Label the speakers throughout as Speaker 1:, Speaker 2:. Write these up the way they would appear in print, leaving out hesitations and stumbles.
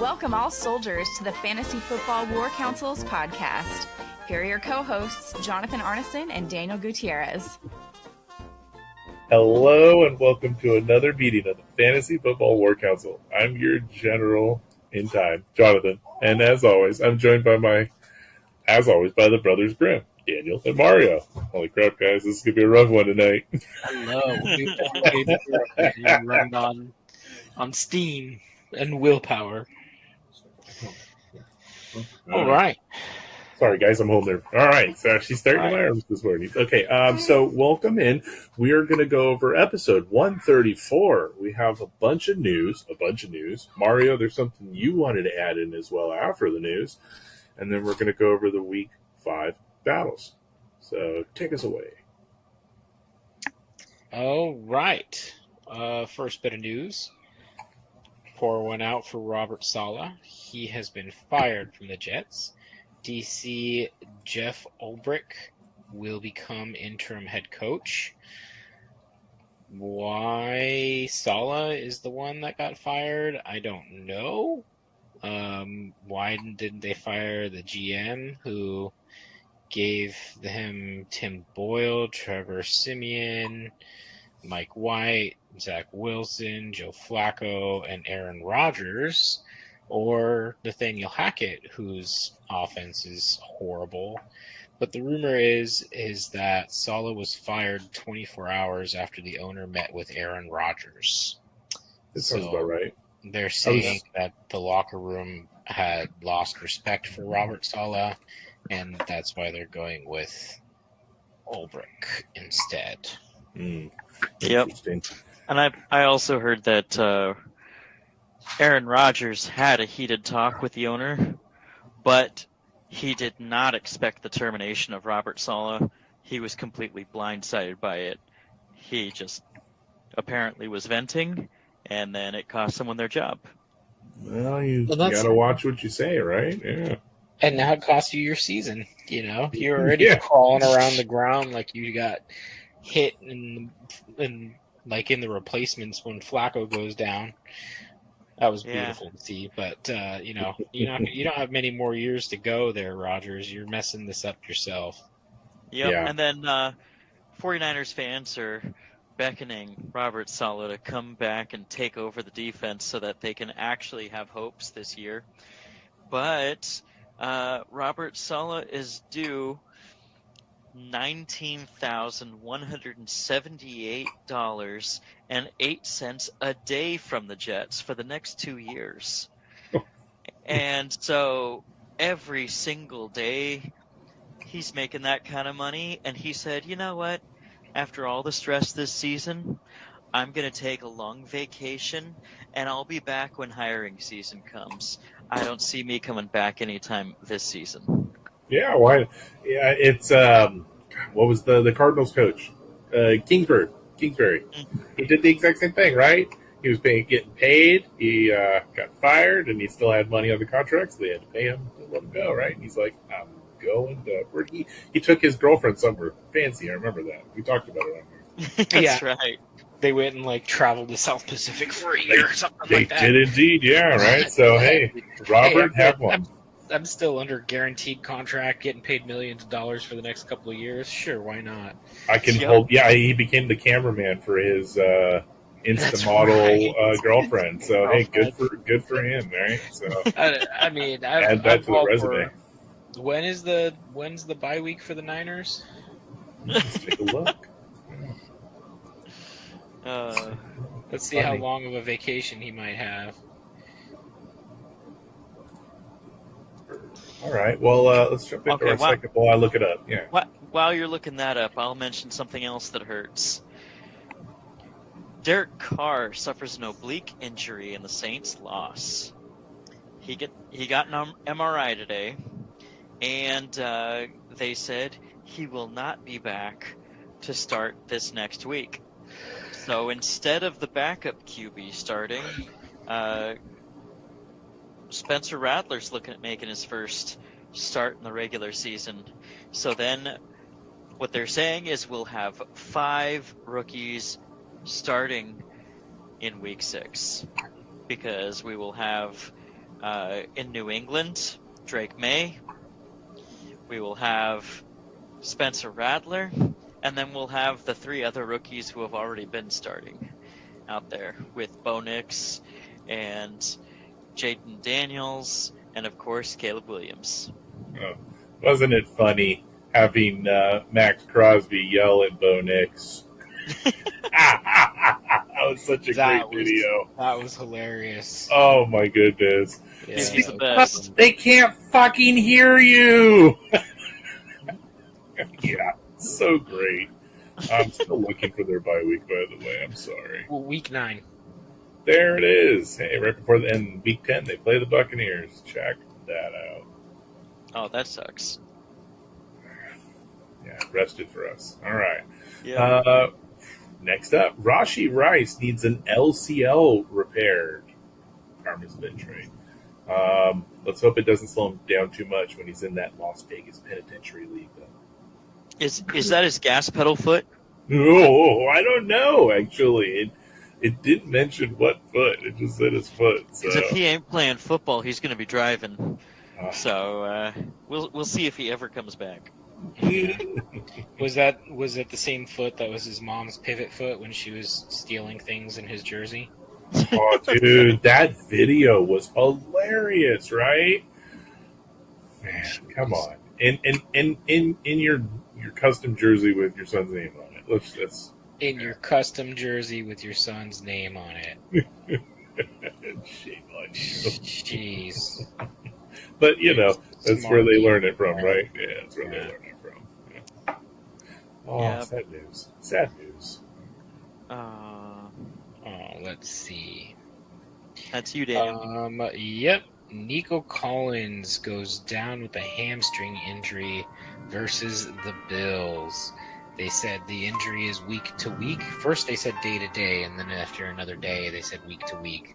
Speaker 1: Welcome all soldiers to the Fantasy Football War Council's podcast. Here are your co-hosts, Jonathan Arneson and Daniel Gutierrez.
Speaker 2: Hello and welcome to another meeting of the Fantasy Football War Council. I'm your general in time, Jonathan, and as always, I'm joined by by the Brothers Grimm, Daniel and Mario. Holy crap, guys, this is going to be a rough one tonight.
Speaker 3: Hello. We've run on steam and willpower. All right.
Speaker 2: Sorry, guys, I'm holding her. All right, so she's starting my arms this morning. Okay, so welcome in. We are going to go over episode 134. We have a bunch of news. Mario, there's something you wanted to add in as well after the news. And then we're going to go over the week 5 battles. So take us away.
Speaker 3: All right. First bit of news. Pour one out for Robert Saleh. He has been fired from the Jets. DC Jeff Ulbrich will become interim head coach. Why Saleh is the one that got fired, I don't know. Why didn't they fire the GM who gave him Tim Boyle, Trevor Siemian, Mike White, Zach Wilson, Joe Flacco, and Aaron Rodgers, or Nathaniel Hackett, whose offense is horrible? But the rumor is that Saleh was fired 24 hours after the owner met with Aaron Rodgers.
Speaker 2: That sounds about right.
Speaker 3: They're saying that the locker room had lost respect for Robert Saleh, and that's why they're going with Ulbrich instead.
Speaker 4: Yep. And I also heard that Aaron Rodgers had a heated talk with the owner, but he did not expect the termination of Robert Saleh. He was completely blindsided by it. He just apparently was venting, and then it cost someone their job.
Speaker 2: Well, you got to watch what you say, right? Yeah.
Speaker 3: And now it costs you your season. You know, you're already crawling around the ground like you got hit in like in the replacements when Flacco goes down. That was beautiful to see, but you don't have many more years to go there, Rodgers. You're messing this up yourself.
Speaker 4: Yep. Yeah. And then 49ers fans are beckoning Robert Saleh to come back and take over the defense so that they can actually have hopes this year. But Robert Saleh is due $19,178.08 a day from the Jets for the next 2 years. And so every single day he's making that kind of money, and he said, you know what, after all the stress this season, I'm going to take a long vacation, and I'll be back when hiring season comes. I don't see me coming back anytime this season.
Speaker 2: Yeah, why? Yeah, it's what was the Cardinals coach? Kingsbury. He did the exact same thing, right? He was getting paid. He got fired, and he still had money on the contract, so they had to pay him to let him go, right? And he's like, I'm going to. Where he took his girlfriend somewhere fancy. I remember that. We talked about it on here.
Speaker 4: That's right.
Speaker 3: They went and traveled to South Pacific for a year or something like that.
Speaker 2: They did indeed, yeah, right? So, hey, Robert, have one.
Speaker 3: I'm still under guaranteed contract, getting paid millions of dollars for the next couple of years. Sure, why not?
Speaker 2: I can hold. Yeah, he became the cameraman for his Insta model girlfriend. So hey, good for him, right? So
Speaker 3: I mean,
Speaker 2: add that to the resume.
Speaker 3: When's the bye week for the Niners?
Speaker 2: Let's take a look.
Speaker 3: Let's see how long of a vacation he might have.
Speaker 2: All right. Well, let's jump into our second while I look it up. Yeah.
Speaker 4: While you're looking that up, I'll mention something else that hurts. Derek Carr suffers an oblique injury in the Saints' loss. He got an MRI today, and they said he will not be back to start this next week. So instead of the backup QB starting, Spencer Rattler's looking at making his first start in the regular season. So then what they're saying is we'll have 5 rookies starting in week 6, because we will have In New England, Drake May. We will have Spencer Rattler, and then we'll have the 3 other rookies who have already been starting out there with Bo Nix and Jaden Daniels, and of course Caleb Williams.
Speaker 2: Oh, wasn't it funny having Max Crosby yell at Bo Nix? That was such a great video.
Speaker 3: That was hilarious.
Speaker 2: Oh my goodness.
Speaker 3: Yeah,
Speaker 4: He's the best.
Speaker 2: They can't fucking hear you. Yeah, so great. I'm still looking for their bye week, by the way. I'm sorry.
Speaker 3: Well, week 9.
Speaker 2: There it is. Hey, right before the end, week 10, they play the Buccaneers. Check that out.
Speaker 4: Oh, that sucks.
Speaker 2: Yeah, rested for us. All right.
Speaker 4: Yeah.
Speaker 2: Next up, Rashi Rice needs an LCL repaired. Karma's bit trade. Let's hope it doesn't slow him down too much when he's in that Las Vegas Penitentiary League, though.
Speaker 4: Is that his gas pedal foot?
Speaker 2: Oh, I don't know, actually. It didn't mention what foot. It just said his foot. So.
Speaker 4: Because if he ain't playing football, he's going to be driving.
Speaker 2: Ah.
Speaker 4: So we'll see if he ever comes back.
Speaker 3: Was it the same foot that was his mom's pivot foot when she was stealing things in his jersey?
Speaker 2: Oh, dude, that video was hilarious, right? Man, come on. In your custom jersey with your son's name on it. Let's
Speaker 3: In your custom jersey with your son's name on it.
Speaker 2: shame on you.
Speaker 3: Jeez.
Speaker 2: But that's
Speaker 3: Smart
Speaker 2: where they
Speaker 3: people.
Speaker 2: learn it from, right? Yeah, that's where they learn it from. Yeah. Oh,
Speaker 4: Yeah.
Speaker 2: sad news. Sad news.
Speaker 3: Oh, let's see.
Speaker 4: That's you, Daniel.
Speaker 3: Yep. Nico Collins goes down with a hamstring injury versus the Bills. They said the injury is week to week. First they said day to day, and then after another day they said week to week.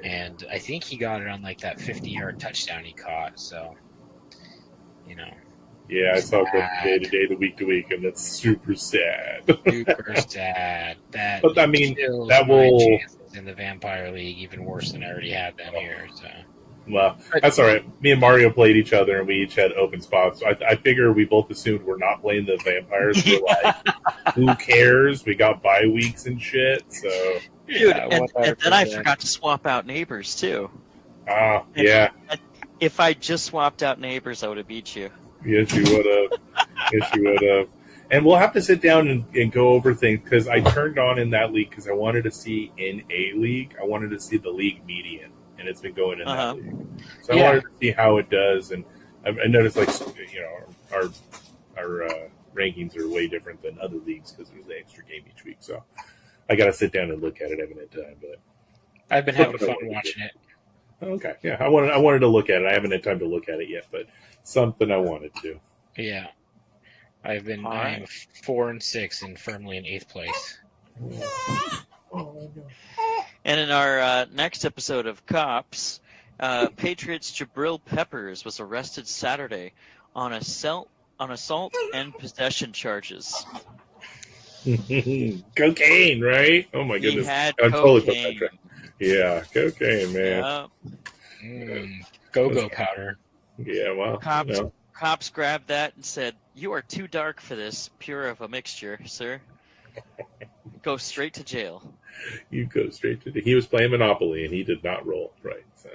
Speaker 3: And I think he got it on like that 50-yard touchdown he caught. So,
Speaker 2: Yeah, I saw it from day to day to week, and that's super sad.
Speaker 3: super sad. That
Speaker 2: But, I mean,
Speaker 3: kills
Speaker 2: that
Speaker 3: my
Speaker 2: will-
Speaker 3: chances in the Vampire League even worse than I already had them here. So.
Speaker 2: Well, that's all right. Me and Mario played each other, and we each had open spots. I figure we both assumed we're not playing the vampires. We're like, who cares? We got bye weeks and shit. So,
Speaker 4: Dude,
Speaker 3: Yeah,
Speaker 4: and then I
Speaker 3: 100%.
Speaker 4: forgot to swap out neighbors, too.
Speaker 2: yeah,
Speaker 4: If I just swapped out neighbors, I would have beat you.
Speaker 2: yes, you would have. Yes, you would have. And we'll have to sit down and go over things because I turned on in that league because I wanted to see in a league. I wanted to see the league median, and it's been going in that league. So I wanted to see how it does, and I noticed our rankings are way different than other leagues because there's an extra game each week. So I got to sit down and look at it. I haven't had time, but
Speaker 3: I've been having fun watching it.
Speaker 2: okay, yeah, I wanted to look at it. I haven't had time to look at it yet, but something I wanted to.
Speaker 3: Yeah. I am 4-6 and firmly in 8th place.
Speaker 4: And in our next episode of Cops, Patriots Jabril Peppers was arrested Saturday on assault and possession charges.
Speaker 2: Cocaine, right? Oh my goodness!
Speaker 4: He had
Speaker 2: I totally put that
Speaker 4: cocaine.
Speaker 2: track. Yeah, cocaine, man.
Speaker 4: Yeah.
Speaker 3: Go-go powder.
Speaker 2: Yeah, well,
Speaker 4: Cops grabbed that and said, "You are too dark for this pure of a mixture, sir. Go straight to jail."
Speaker 2: you go straight to he was playing Monopoly and he did not roll right. So,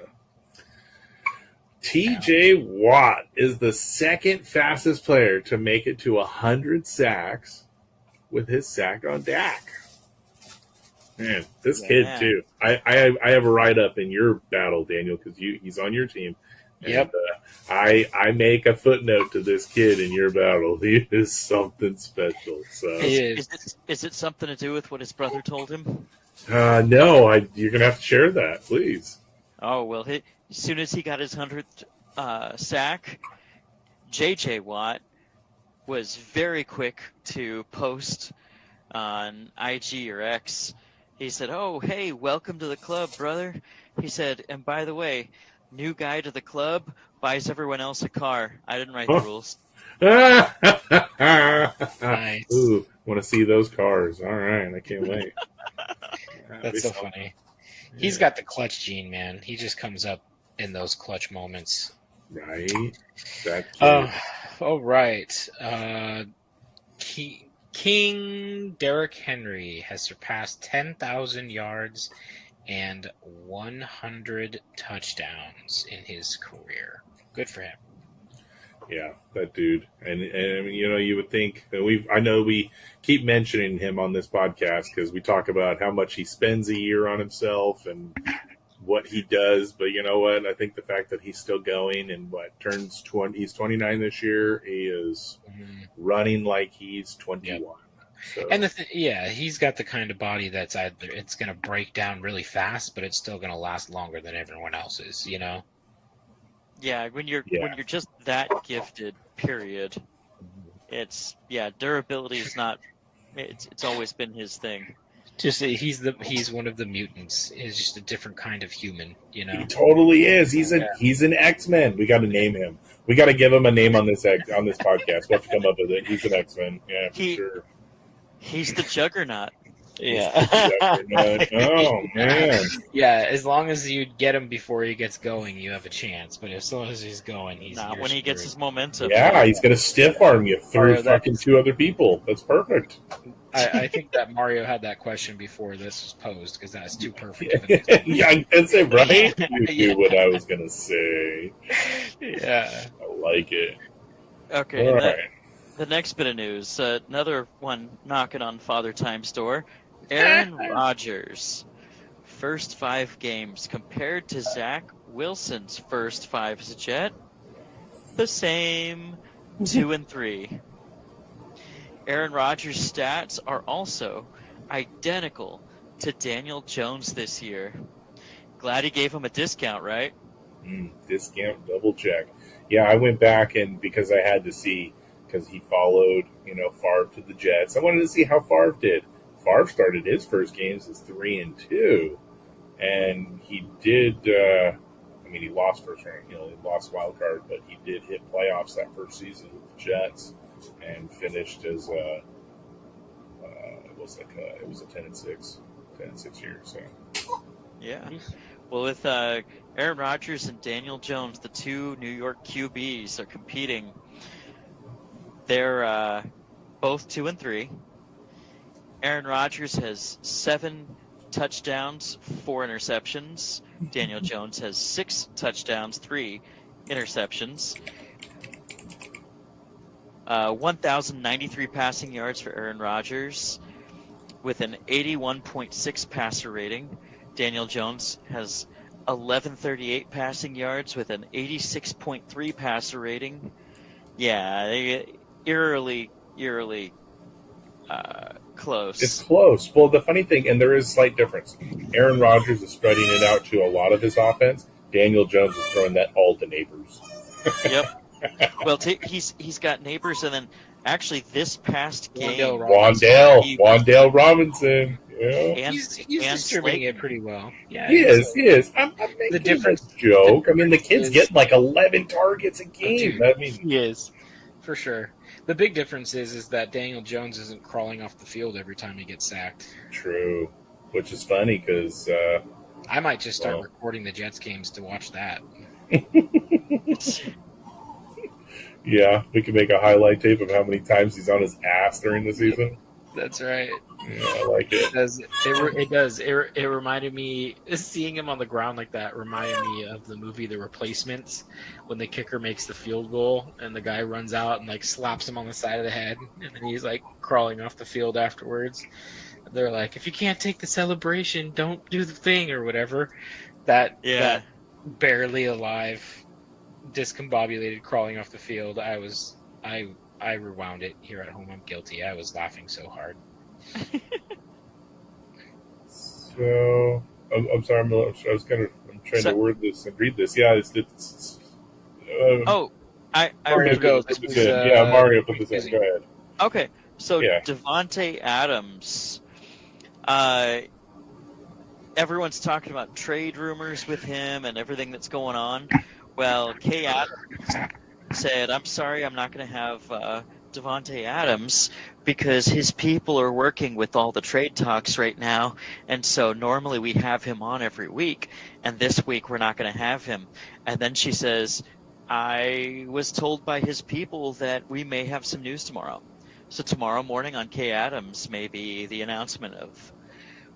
Speaker 2: T.J. Watt is the second fastest player to make it to 100 sacks with his sack on Dak. Man, this kid too. I have a write up in your battle, Daniel, because he's on your team.
Speaker 3: Yep.
Speaker 2: And, I make a footnote to this kid in your battle. He is something special. So
Speaker 4: Is it something to do with what his brother told him?
Speaker 2: no, you're gonna have to share that, please.
Speaker 4: Oh well, as soon as he got his 100th sack, J.J. Watt was very quick to post on IG or X. He said, "Oh, hey, welcome to the club, brother." He said, "And by the way, new guy to the club buys everyone else a car. I didn't write the rules."
Speaker 3: Nice.
Speaker 2: Ooh, want to see those cars. All right, I can't wait.
Speaker 3: That's so funny. He's got the clutch gene, man. He just comes up in those clutch moments.
Speaker 2: Right? That kid.
Speaker 3: All right. King Derrick Henry has surpassed 10,000 yards and 100 touchdowns in his career. Good for him.
Speaker 2: Yeah, that dude. And you would think I know we keep mentioning him on this podcast because we talk about how much he spends a year on himself and what he does. But you know what? I think the fact that he's still going and he's 29 this year. He is running like he's 21. Yep. So.
Speaker 3: And he's got the kind of body that's either it's going to break down really fast, but it's still going to last longer than everyone else's.
Speaker 4: Yeah, when you're just that gifted, period. It's durability is not. It's always been his thing.
Speaker 3: Just he's one of the mutants. He's just a different kind of human.
Speaker 2: He totally is. He's an X-Men. We got to name him. We got to give him a name on this podcast. We'll have to come up with it. He's an X-Men. Yeah, for sure.
Speaker 4: He's the Juggernaut.
Speaker 3: Yeah.
Speaker 2: Oh man.
Speaker 3: Yeah, as long as you get him before he gets going, you have a chance. But as soon as he's going,
Speaker 4: when he gets his momentum.
Speaker 2: Yeah, he's gonna stiff arm you through fucking two other people. That's perfect.
Speaker 3: I think that Mario had that question before this was posed because that's too perfect.
Speaker 2: Yeah, that's it, right? You knew what I was gonna say.
Speaker 3: Yeah,
Speaker 2: I like it.
Speaker 4: Okay, all right. The next bit of news, another one knocking on Father Time's door. Aaron Rodgers, first 5 games compared to Zach Wilson's first 5 as a Jet, the same, 2-3. Aaron Rodgers' stats are also identical to Daniel Jones this year. Glad he gave him a discount, right?
Speaker 2: Discount, double check. Yeah, I went back and because I had to see, because he followed, Favre to the Jets. I wanted to see how Favre did. Favre started his first games as 3-2, and he did. He lost first round. He lost wild card, but he did hit playoffs that first season with the Jets, and finished as it was a 10-6 year. So
Speaker 4: yeah. Well, with Aaron Rodgers and Daniel Jones, the 2 New York QBs are competing. They're both 2-3. Aaron Rodgers has 7 touchdowns, 4 interceptions. Daniel Jones has 6 touchdowns, 3 interceptions. 1,093 passing yards for Aaron Rodgers with an 81.6 passer rating. Daniel Jones has 1,138 passing yards with an 86.3 passer rating. Yeah, they eerily close.
Speaker 2: It's close. Well, the funny thing, and there is a slight difference. Aaron Rodgers is spreading it out to a lot of his offense. Daniel Jones is throwing that all to Neighbors.
Speaker 4: Yep. Well, he's got Neighbors, and then actually this past game,
Speaker 2: Wan'Dale Robinson. Yeah.
Speaker 3: He's distributing it pretty well. Yeah,
Speaker 2: he is. I'm making
Speaker 3: the difference
Speaker 2: joke. The kid's getting like 11 targets a game.
Speaker 3: He is, for sure. The big difference is that Daniel Jones isn't crawling off the field every time he gets sacked.
Speaker 2: True, which is funny because
Speaker 3: I might just start recording the Jets games to watch that.
Speaker 2: Yeah, we can make a highlight tape of how many times he's on his ass during the season.
Speaker 3: That's right.
Speaker 2: Yeah, I like it.
Speaker 3: It does. It reminded me, seeing him on the ground like that reminded me of the movie The Replacements, when the kicker makes the field goal and the guy runs out and slaps him on the side of the head, and then he's crawling off the field afterwards. They're like, if you can't take the celebration, don't do the thing or whatever. That barely alive, discombobulated, crawling off the field. I rewound it here at home. I'm guilty. I was laughing so hard.
Speaker 2: So I'm sorry. I'm trying to word this and read this. Yeah,
Speaker 4: Mario
Speaker 3: go.
Speaker 2: Mario put this in. Go ahead.
Speaker 4: Okay, so Devontae Adams. Everyone's talking about trade rumors with him and everything that's going on. Well, Kay Adams said, "I'm sorry, I'm not going to have Davante Adams because his people are working with all the trade talks right now, and so normally we have him on every week, and this week we're not going to have him. And then she says, I was told by his people that we may have some news tomorrow. So tomorrow morning on Kay Adams may be the announcement of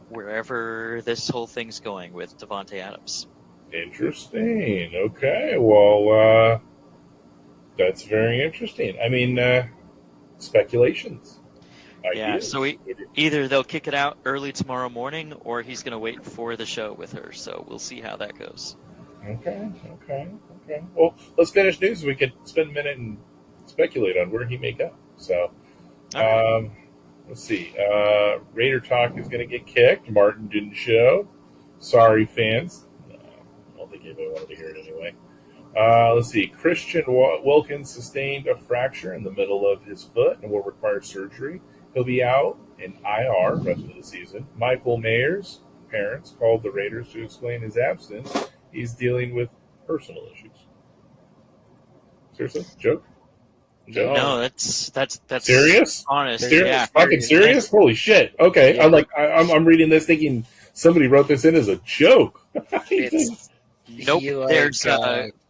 Speaker 4: wherever this whole thing's going with Davante Adams.
Speaker 2: Interesting. Okay. Well, that's very interesting. I mean, speculations.
Speaker 4: Yeah,
Speaker 2: Ideas.
Speaker 4: so either they'll kick it out early tomorrow morning, or he's going to wait for the show with her. So we'll see how that goes.
Speaker 2: Okay. Well, let's finish news. We could spend a minute and speculate on where he may go. So,
Speaker 4: Okay.
Speaker 2: let's see. Raider Talk is going to get kicked. Martin didn't show. Sorry, fans. I don't think anybody wanted to hear it anyway. Let's see. Christian Wilkins sustained a fracture in the middle of his foot and will require surgery. He'll be out in IR rest of the season. Michael Mayer's parents called the Raiders to explain his absence. He's dealing with personal issues. Seriously? Joke?
Speaker 4: No, that's
Speaker 2: serious.
Speaker 4: Honest,
Speaker 2: Serious?
Speaker 4: yeah.
Speaker 2: Fucking serious? Holy shit! Okay,
Speaker 4: Yeah.
Speaker 2: I'm reading this thinking somebody wrote this in as a joke.
Speaker 4: Nope.
Speaker 3: He,
Speaker 4: There's no
Speaker 3: ghosted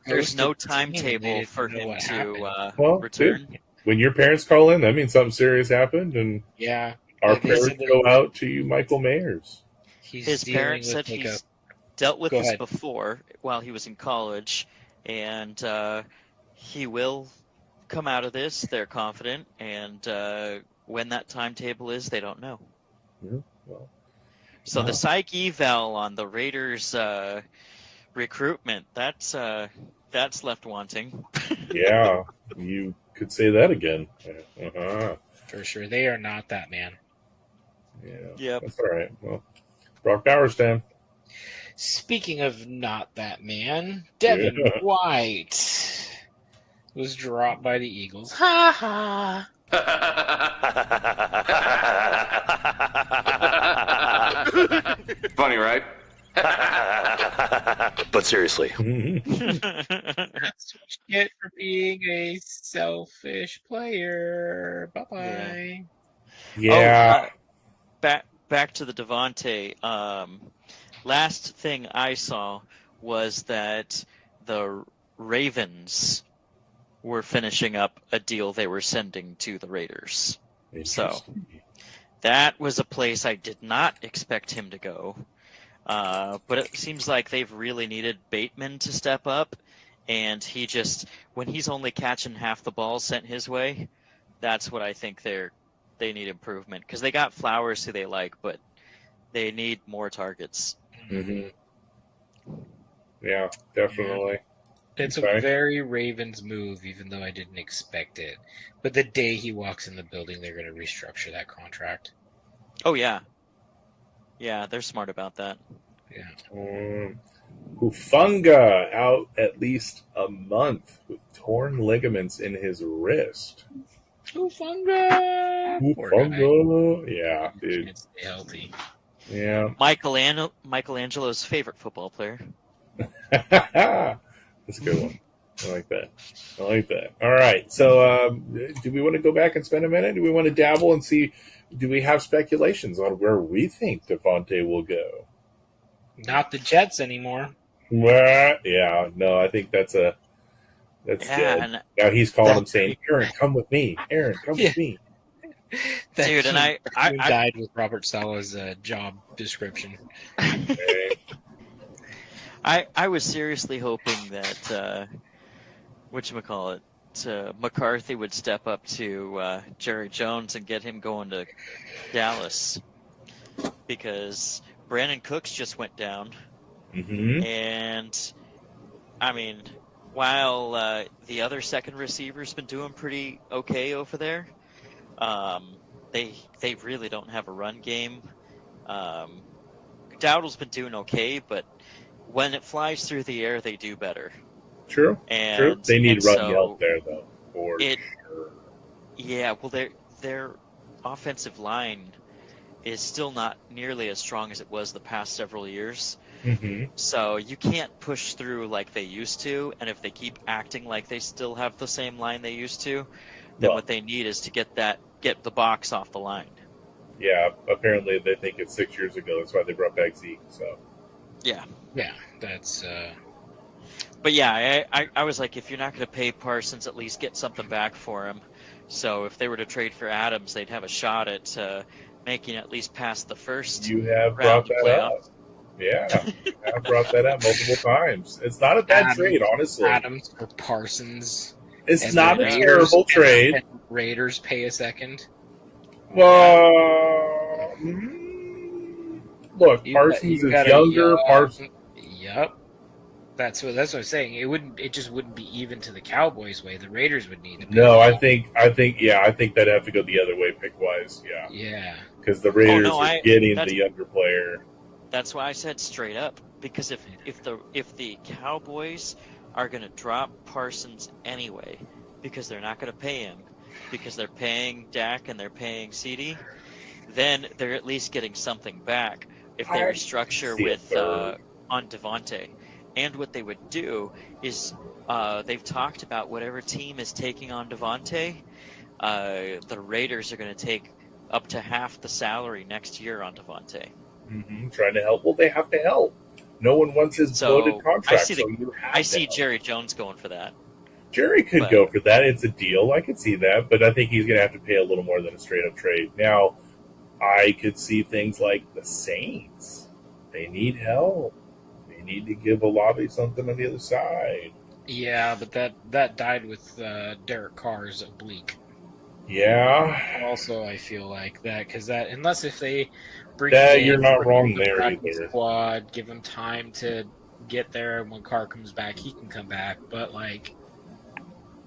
Speaker 3: the team. They
Speaker 4: timetable
Speaker 3: didn't
Speaker 4: for
Speaker 3: know
Speaker 4: him
Speaker 3: what
Speaker 4: to
Speaker 3: happened.
Speaker 2: Well,
Speaker 4: return.
Speaker 2: dude, when your parents call in, that means something serious happened, and
Speaker 3: Yeah.
Speaker 2: our
Speaker 3: They
Speaker 2: prayers
Speaker 3: said that
Speaker 2: go out to you, Michael Mayers.
Speaker 3: he's
Speaker 4: His
Speaker 3: dealing
Speaker 4: parents
Speaker 3: with,
Speaker 4: said
Speaker 3: like,
Speaker 4: he's dealt with
Speaker 3: Go
Speaker 4: this
Speaker 3: ahead.
Speaker 4: before while he was in college, and he will come out of this. They're confident, and when that timetable is, they don't know.
Speaker 2: Yeah, well,
Speaker 4: So
Speaker 2: wow.
Speaker 4: the psych eval on the Raiders recruitment, that's left wanting.
Speaker 2: Yeah, you could say that again. Uh-huh.
Speaker 3: For sure. They are not that man.
Speaker 2: Yeah,
Speaker 4: Yep.
Speaker 2: that's all right. Well, Brock Bowers time.
Speaker 3: Speaking of not that man, Devin
Speaker 2: Yeah.
Speaker 3: White was dropped by the Eagles. Ha ha.
Speaker 5: Funny, right? But seriously.
Speaker 3: That's what you get for being a selfish player. Bye bye.
Speaker 2: Yeah.
Speaker 4: Back to the Davante. Last thing I saw was that the Ravens were finishing up a deal they were sending to the Raiders. So that was a place I did not expect him to go. But it seems like they've really needed Bateman to step up, and he just, when he's only catching half the balls sent his way, that's what I think they need improvement, because they got Flowers who they like, but they need more targets.
Speaker 2: Mm-hmm. Yeah, definitely.
Speaker 3: It's
Speaker 2: Okay.
Speaker 3: a very Ravens move, even though I didn't expect it. But the day he walks in the building, they're going to restructure that contract.
Speaker 4: Oh, yeah. Yeah, they're smart about that.
Speaker 3: Yeah.
Speaker 2: Hufunga out at least a month with torn ligaments in his wrist.
Speaker 3: Hufunga! Poor guy.
Speaker 2: Hufunga. Yeah, dude.
Speaker 3: Can't stay healthy.
Speaker 2: Yeah.
Speaker 4: Michelangelo's favorite football player.
Speaker 2: That's a good one. I like that. All right. So, do we want to go back and spend a minute? Do we want to dabble and see? Do we have speculations on where we think Davante will go?
Speaker 3: Not the Jets anymore.
Speaker 2: Well, yeah. No, I think that's good.
Speaker 4: And
Speaker 2: Now he's calling him saying, "Aaron, come with me. Aaron, come with me."
Speaker 4: Dude, and I
Speaker 3: died with Robert Sala's job description.
Speaker 2: Okay.
Speaker 4: I was seriously hoping that McCarthy would step up to Jerry Jones and get him going to Dallas, because Brandon Cooks just went down, and I mean, while the other second receiver's been doing pretty okay over there, they really don't have a run game. Dowdle's been doing okay, but when it flies through the air, they do better.
Speaker 2: True.
Speaker 4: And
Speaker 2: They need run
Speaker 4: so
Speaker 2: help there, though. For sure.
Speaker 4: Yeah, well, their offensive line is still not nearly as strong as it was the past several years.
Speaker 2: Mm-hmm.
Speaker 4: So you can't push through like they used to, and if they keep acting like they still have the same line they used to, then
Speaker 2: Well,
Speaker 4: what they need is to get the box off the line.
Speaker 2: yeah, apparently they think it's 6 years ago. That's why they brought back Zeke. So
Speaker 4: Yeah.
Speaker 3: Yeah, that's
Speaker 4: But yeah, I was like, if you're not going to pay Parsons, at least get something back for him. So if they were to trade for Adams, they'd have a shot at making at least past the first
Speaker 2: you have
Speaker 4: round
Speaker 2: brought
Speaker 4: of
Speaker 2: that up.
Speaker 4: playoffs.
Speaker 2: Yeah, I've brought that up multiple times. It's not a bad trade, honestly.
Speaker 3: Adams for Parsons.
Speaker 2: It's
Speaker 3: And
Speaker 2: not
Speaker 3: the
Speaker 2: a
Speaker 3: Raiders,
Speaker 2: terrible trade.
Speaker 3: and Raiders pay a second.
Speaker 2: Well, look, Parsons is younger. Parsons.
Speaker 3: Yep. That's what I'm saying. It just wouldn't be even to the Cowboys' way. The Raiders would need to pay.
Speaker 2: No, I think that'd have to go the other way pick wise. Yeah,
Speaker 3: Yeah.
Speaker 2: because the Raiders
Speaker 4: no,
Speaker 2: are getting the younger player.
Speaker 4: That's why I said straight up. Because if the Cowboys are going to drop Parsons anyway, because they're not going to pay him, because they're paying Dak and they're paying CD, then they're at least getting something back if they restructure with on Devontae. And what they would do is they've talked about whatever team is taking on Devontae, the Raiders are going to take up to half the salary next year on Devontae.
Speaker 2: Trying to help. Well, they have to help. No one wants his bloated contract.
Speaker 4: I see Jerry Jones going for that.
Speaker 2: Jerry could go for that. It's a deal. I could see that, but I think he's going to have to pay a little more than a straight up trade. Now, I could see things like the Saints. They need help. They need to give Olave something on the other side.
Speaker 3: Yeah, but that died with Derek Carr's oblique.
Speaker 2: Yeah.
Speaker 3: Also, I feel like that because unless if they bring
Speaker 2: you're not wrong there either.
Speaker 3: Squad, give him time to get there, and when Carr comes back, he can come back. But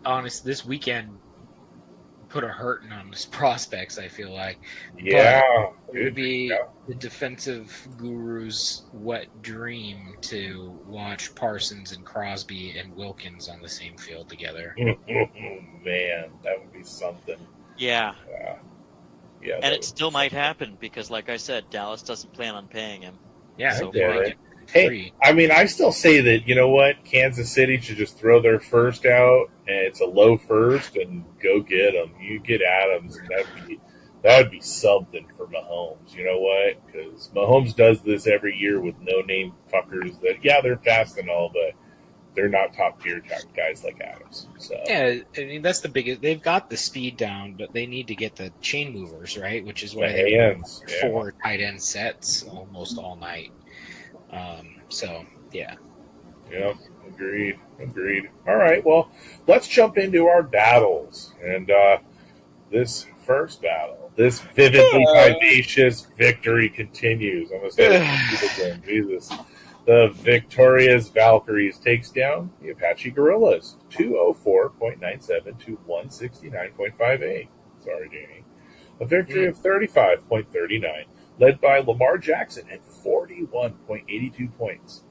Speaker 3: honest, this weekend put a hurting on his prospects. I feel like.
Speaker 2: Yeah,
Speaker 3: but it would be the defensive guru's wet dream to watch Parsons and Crosby and Wilkins on the same field together.
Speaker 2: Man, that would be something.
Speaker 4: Yeah.
Speaker 2: Yeah,
Speaker 4: and it still might happen because, like I said, Dallas doesn't plan on paying him.
Speaker 3: Yeah.
Speaker 4: So
Speaker 2: hey, I mean, I still say that, you know what? Kansas City should just throw their first out, and it's a low first, and go get them. You get Adams, and that would be something for Mahomes. You know what? Because Mahomes does this every year with no-name fuckers that, yeah, they're fast and all, but they're not top-tier guys like Adams. So
Speaker 3: yeah, I mean, that's the biggest. They've got the speed down, but they need to get the chain movers, right? Which is why they have 4 tight end sets almost all night. So, yeah.
Speaker 2: Yep, agreed. All right, well, let's jump into our battles. And this first battle, this vividly vivacious victory continues. I'm going to say it again. Jesus. The victorious Valkyries takes down the Apache Guerrillas, 204.97 to 169.58. Sorry, Danny. A victory of 35.39, led by Lamar Jackson at 41.82 points,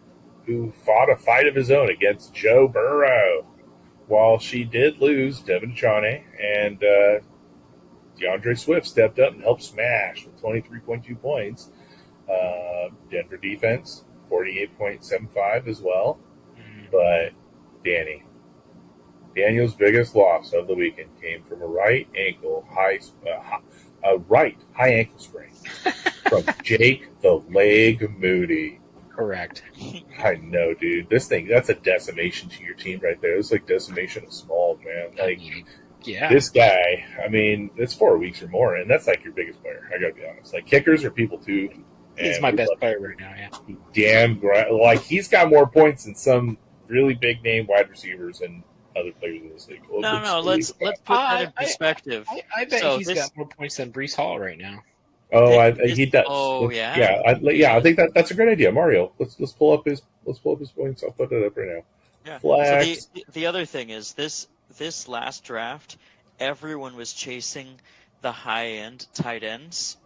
Speaker 2: who fought a fight of his own against Joe Burrow. While she did lose, Devin Chane and DeAndre Swift stepped up and helped smash with 23.2 points. Denver defense, 48.75 as well. But Daniel's biggest loss of the weekend came from a right high ankle sprain from Jake the Leg Moody.
Speaker 3: Correct.
Speaker 2: I know, dude. That's a decimation to your team right there. It's like decimation of small, man. This guy, I mean, it's 4 weeks or more, and that's like your biggest player. I gotta be honest. Like, kickers are people too.
Speaker 3: He's my best player right now, yeah.
Speaker 2: Damn, he's got more points than some really big name wide receivers and other players in this league.
Speaker 4: Let's put that in perspective.
Speaker 3: I bet he's got more points than Breece Hall right now.
Speaker 2: Oh, he does.
Speaker 4: Oh, yeah.
Speaker 2: I think that's a great idea, Mario. Let's pull up his points. I'll put it up right now.
Speaker 4: Yeah.
Speaker 2: Flex.
Speaker 4: So the other thing is this last draft, everyone was chasing the high end tight ends,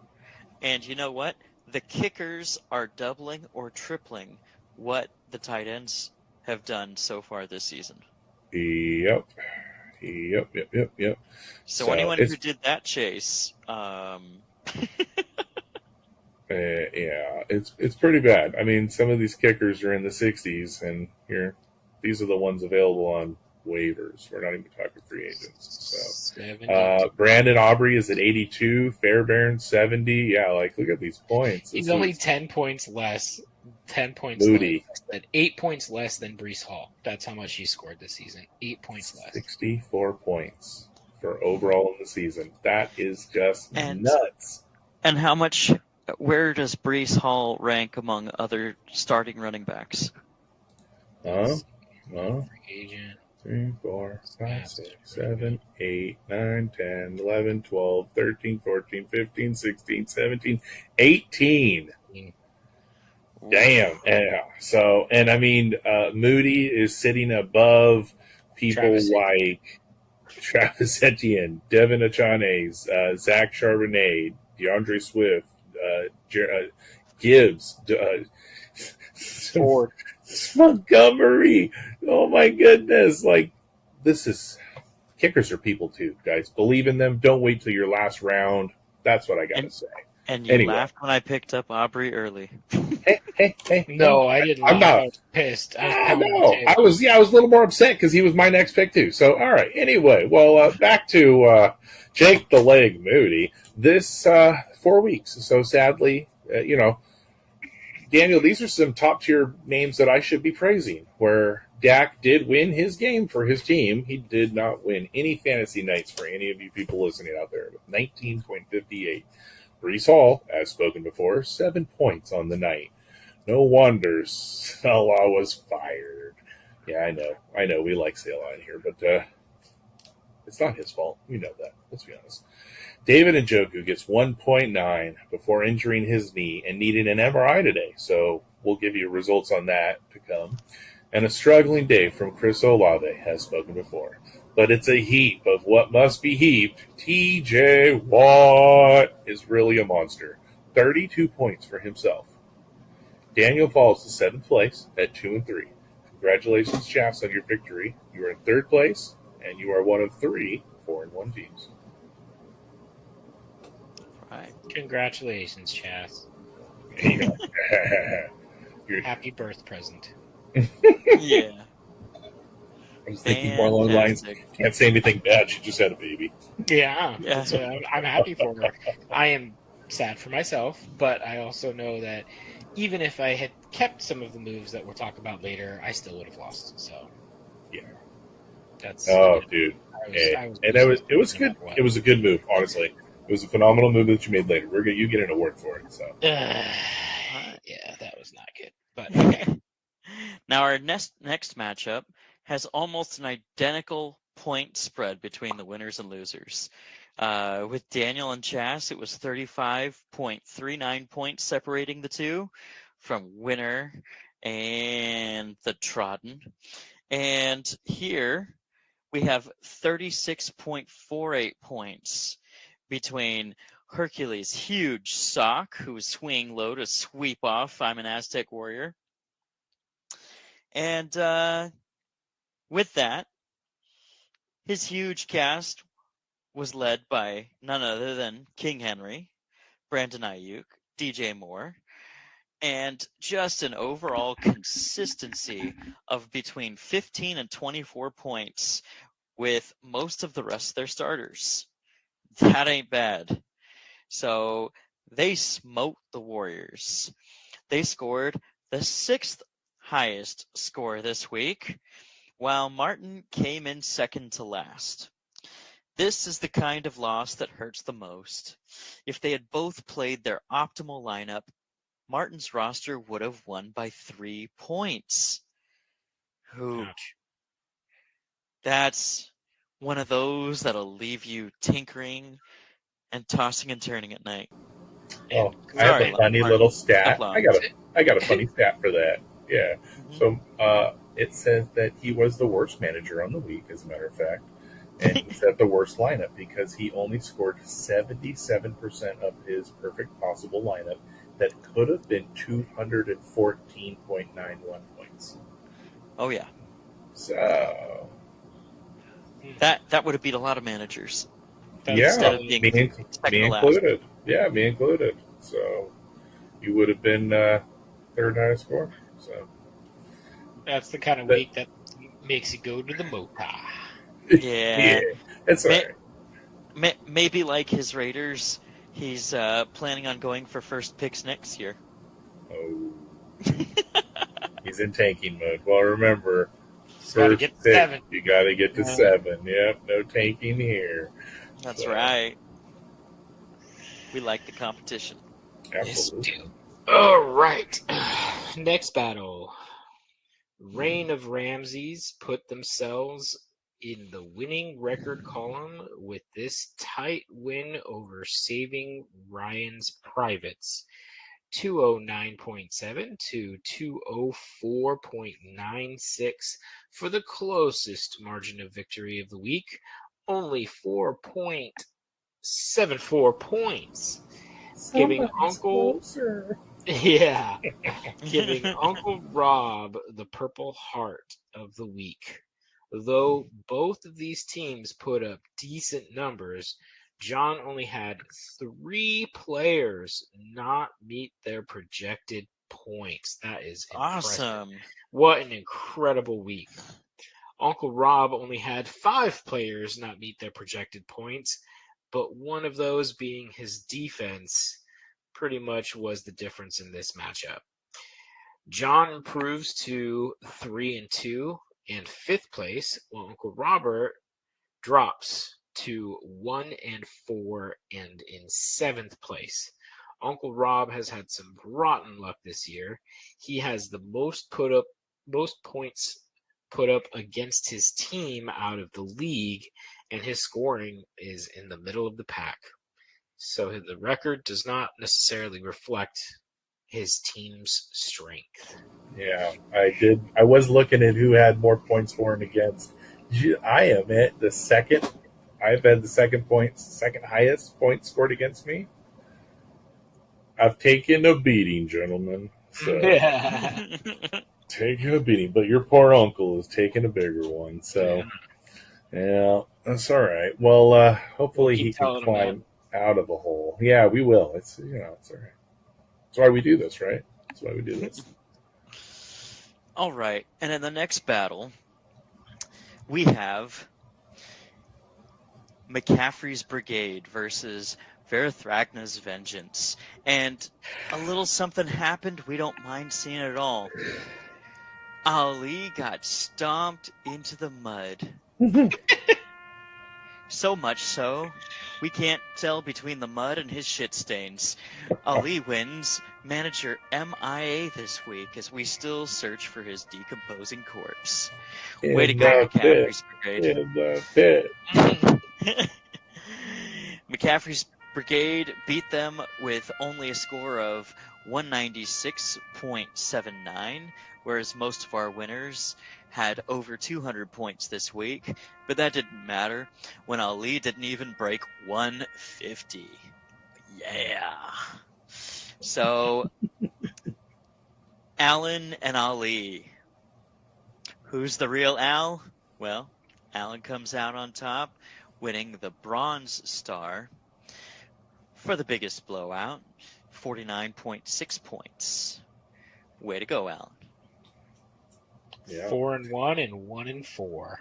Speaker 4: and you know what? The kickers are doubling or tripling what the tight ends have done so far this season.
Speaker 2: Yep.
Speaker 4: So anyone who did that chase,
Speaker 2: it's pretty bad. I mean, some of these kickers are in the 60s, and these are the ones available on waivers. We're not even talking free agents. So
Speaker 3: 70.
Speaker 2: Brandon Aubrey is at 82. Fairbairn 70. Yeah, like look at these points.
Speaker 3: He's
Speaker 2: This
Speaker 3: only
Speaker 2: is
Speaker 3: 10 points less. 10 points
Speaker 2: Moody.
Speaker 3: less. 8 points less than Brees Hall. That's how much he scored this season. 8 points less.
Speaker 2: 64 points for overall in the season. That is just
Speaker 4: And-
Speaker 2: nuts.
Speaker 4: And how much? Where does Brees Hall rank among other starting running backs?
Speaker 2: Well,
Speaker 3: Free agent.
Speaker 2: 3, 4, 5, 6, 7, 8, 9, 10, 11, 12, 13, 14, 15, 16, 17, 18. Damn. Yeah. So, and I mean, Moody is sitting above people
Speaker 3: Travis
Speaker 2: like Travis Etienne, Devin Achanes, Zach Charbonnet, DeAndre Swift, Gibbs,
Speaker 3: Ford.
Speaker 2: Montgomery. Oh my goodness. Like, this is kickers are people too, guys. Believe in them. Don't wait till your last round. That's what I got to say.
Speaker 4: And you
Speaker 2: Anyway.
Speaker 4: laughed when I picked up Aubrey early.
Speaker 2: Hey.
Speaker 3: No, I didn't.
Speaker 2: I'm not.
Speaker 3: I was pissed.
Speaker 2: No, I was a little more upset because he was my next pick too. So, all right. Anyway, well, back to Jake the Leg Moody. This 4 weeks. So sadly, Daniel, these are some top tier names that I should be praising. Where Dak did win his game for his team, he did not win any fantasy nights for any of you people listening out there. 19.58. Brees Hall, as spoken before, 7 points on the night. No wonder Salah was fired. Yeah, I know. We like Salah in here, but it's not his fault. We know that. Let's be honest. David Njoku gets 1.9 before injuring his knee and needing an MRI today. So we'll give you results on that to come. And a struggling day from Chris Olave, as spoken before. But it's a heap of what must be heaped. TJ Watt is really a monster. 32 points for himself. Daniel falls to 7th place at 2-3. Congratulations, Chas, on your victory. You are in 3rd place, and you are one of 3 4-1 teams.
Speaker 4: Right.
Speaker 3: Congratulations, Chas.
Speaker 2: You're,
Speaker 3: Happy birth present.
Speaker 4: Yeah.
Speaker 2: I was thinking more along the lines. Can't say anything bad. She just had a baby.
Speaker 3: Yeah.
Speaker 4: Yeah.
Speaker 3: So I'm happy for her. I am sad for myself, but I also know that even if I had kept some of the moves that we'll talk about later, I still would have lost. So
Speaker 2: Yeah.
Speaker 3: that's.
Speaker 2: Dude. It was good.
Speaker 3: What.
Speaker 2: It was a good move, honestly. It was a phenomenal move that you made later. You get an award for it. So.
Speaker 3: Yeah, that was not good. But
Speaker 4: Now our next matchup has almost an identical point spread between the winners and losers. With Daniel and Chas, it was 35.39 points separating the two from winner and the Trodden. And here we have 36.48 points between Hercules' huge sock, who was swinging low to sweep off I'm an Aztec warrior. And with that, his huge cast was led by none other than King Henry, Brandon Ayuk, DJ Moore, and just an overall consistency of between 15 and 24 points with most of the rest of their starters. That ain't bad. So they smote the Warriors. They scored the 6th highest score this week, while Martin came in second to last. This is the kind of loss that hurts the most. If they had both played their optimal lineup, Martin's roster would have won by 3 points.
Speaker 3: ouch.
Speaker 4: That's one of those that'll leave you tinkering and tossing and turning at night.
Speaker 2: Oh,
Speaker 3: And
Speaker 2: I have
Speaker 4: sorry,
Speaker 2: a funny
Speaker 4: Martin.
Speaker 2: little stat.
Speaker 4: Applause.
Speaker 2: I got a funny stat for that. Yeah.
Speaker 4: Mhm.
Speaker 2: So it says that he was the worst manager on the week, as a matter of fact, and he set the worst lineup because he only scored 77% of his perfect possible lineup that could have been 214.91 points.
Speaker 4: Oh yeah,
Speaker 2: So
Speaker 4: that would have beat a lot of managers.
Speaker 3: That's
Speaker 4: Instead
Speaker 2: yeah,
Speaker 4: of being
Speaker 2: me
Speaker 4: second to last.
Speaker 2: included. Yeah, me included. So you would have been third highest score. So
Speaker 3: That's the kind of
Speaker 2: But-
Speaker 3: week that makes you go to the Mota.
Speaker 4: Yeah.
Speaker 2: That's all
Speaker 4: May-
Speaker 2: right.
Speaker 4: Maybe like his Raiders, he's planning on going for first picks next year.
Speaker 2: Oh, he's in tanking mode. Well, remember,
Speaker 3: Gotta
Speaker 2: first
Speaker 3: get to
Speaker 2: pick,
Speaker 3: 7.
Speaker 2: you got to get to 7. Yep, no tanking here.
Speaker 4: That's
Speaker 2: So,
Speaker 4: right. We like the competition.
Speaker 3: Yes, we
Speaker 2: absolutely.
Speaker 3: do. All right. Next battle. Reign of Ramses put themselves in the winning record column with this tight win over Saving Ryan's Privates. 209.7 to 204.96 for the closest margin of victory of the week. Only 4.74 points. Giving
Speaker 2: Somebody's
Speaker 3: Uncle
Speaker 2: closer.
Speaker 3: Yeah, giving Uncle Rob the Purple Heart of the week. Though both of these teams put up decent numbers, John only had 3 players not meet their projected points. That is impressive.
Speaker 4: Awesome.
Speaker 3: What an incredible week. Uncle Rob only had 5 players not meet their projected points, but one of those being his defense pretty much was the difference in this matchup. John improves to 3-2 and 5th place, while Uncle Robert drops to 1-4 and in 7th place. Uncle Rob has had some rotten luck this year. He has the most points put up against his team out of the league, and his scoring is in the middle of the pack. So the record does not necessarily reflect his team's strength.
Speaker 2: Yeah, I did. I was looking at who had more points for and against. I am at the second. I've had the second highest points scored against me. I've taken a beating, gentlemen. So taking a beating, but your poor uncle is taking a bigger one. So yeah, that's all right. Well, hopefully he can climb out of a hole. Yeah, we will. It's it's all right. That's why we do this, right? That's why we do this.
Speaker 4: All right, and in the next battle, we have McCaffrey's Brigade versus Verethragna's Vengeance. And a little something happened we don't mind seeing at all. Ali got stomped into the mud. So much so, we can't tell between the mud and his shit stains. Ali wins, manager MIA this week as we still search for his decomposing corpse. Way to go, McCaffrey's Brigade.
Speaker 2: In the pit.
Speaker 4: McCaffrey's Brigade beat them with only a score of 196.79, whereas most of our winners had over 200 points this week, but that didn't matter when Ali didn't even break 150. Yeah. So, Alan and Ali. Who's the real Al? Well, Alan comes out on top, winning the Bronze Star for the biggest blowout, 49.6 points. Way to go, Alan.
Speaker 2: Yeah.
Speaker 3: 4-1 and 1-4.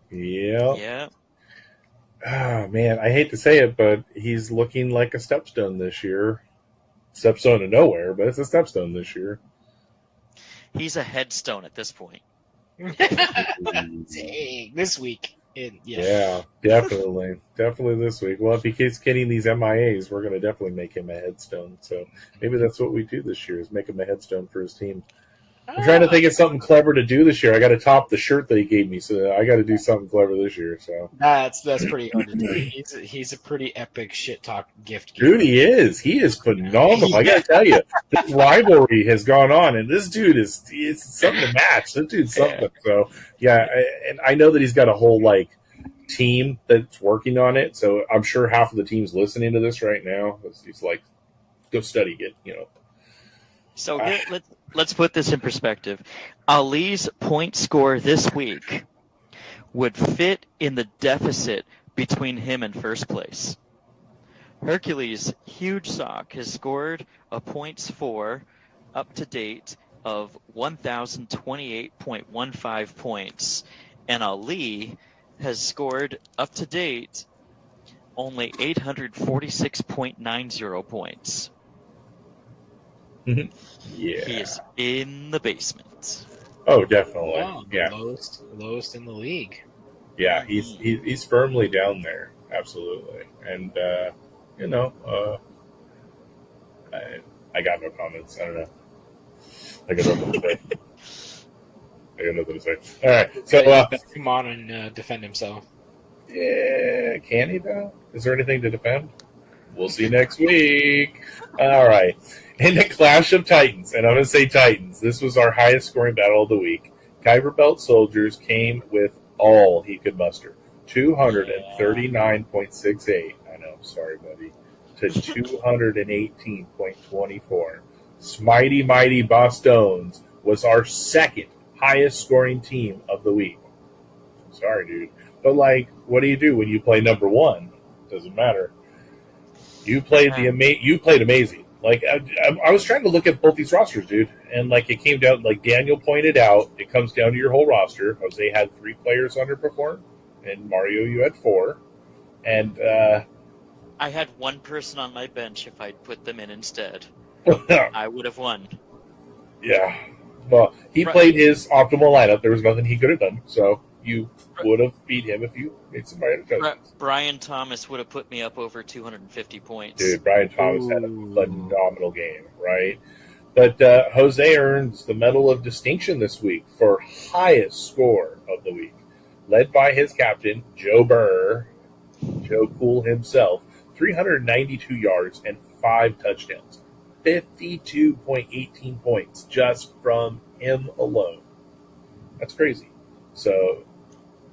Speaker 2: Yeah.
Speaker 4: Yeah.
Speaker 2: Oh man, I hate to say it, but he's looking like a stepstone this year. Stepstone to nowhere, but it's a stepstone this year.
Speaker 4: He's a headstone at this point.
Speaker 3: Dang, this week.
Speaker 2: Yeah, definitely. Definitely this week. Well, if he keeps getting these MIAs, we're going to definitely make him a headstone. So maybe that's what we do this year is make him a headstone for his team. I'm trying to think of something clever to do this year. I got to top the shirt that he gave me, so I got to do something clever this year. So
Speaker 3: that's pretty hard to do. He's a pretty epic shit talk gift giver.
Speaker 2: Dude, he is. He is phenomenal. Yeah. I got to tell you, this rivalry has gone on, and this dude is something to match. This dude's something. Yeah. So yeah, and I know that he's got a whole team that's working on it. So I'm sure half of the team's listening to this right now. He's like, go study it.
Speaker 4: So here, let's put this in perspective. Ali's point score this week would fit in the deficit between him and first place. Hercules Huge Sock has scored a points for up to date of 1,028.15 points, and Ali has scored, up to date, only 846.90 points.
Speaker 2: Yeah.
Speaker 4: He is in the basement.
Speaker 2: Oh, definitely.
Speaker 3: Oh, the
Speaker 2: Yeah.
Speaker 3: lowest in the league.
Speaker 2: Yeah. He's firmly down there. Absolutely. And I got no comments. I don't know. I got nothing to say. All right. So,
Speaker 3: Come on and defend himself.
Speaker 2: yeah, can he though? Is there anything to defend? We'll see next week. All right. In the Clash of Titans, and I'm going to say Titans, this was our highest scoring battle of the week. Kuiper Belt Soldiers came with all he could muster 239.68. I know, sorry, buddy. To 218.24. Smitey Mighty Bostones was our second highest scoring team of the week. Sorry, dude. But, like, what do you do when you play number one? Doesn't matter. You played you played amazing. Like I was trying to look at both these rosters, dude, and like it came down. Like Daniel pointed out, it comes down to your whole roster. Jose had 3 players underperform, and Mario, you had 4, and
Speaker 4: I had one person on my bench. If I'd put them in instead,
Speaker 2: yeah.
Speaker 4: I would have won.
Speaker 2: Well, he played his optimal lineup. There was nothing he could have done, so you would have beat him if you made some right adjustments.
Speaker 4: Brian Thomas would have put me up over 250 points.
Speaker 2: Dude, Brian Thomas had a phenomenal game, right? But Jose earns the Medal of Distinction this week for highest score of the week, led by his captain, Joe Burr, Joe Cool himself, 392 yards and 5 touchdowns, 52.18 points just from him alone. That's crazy. So,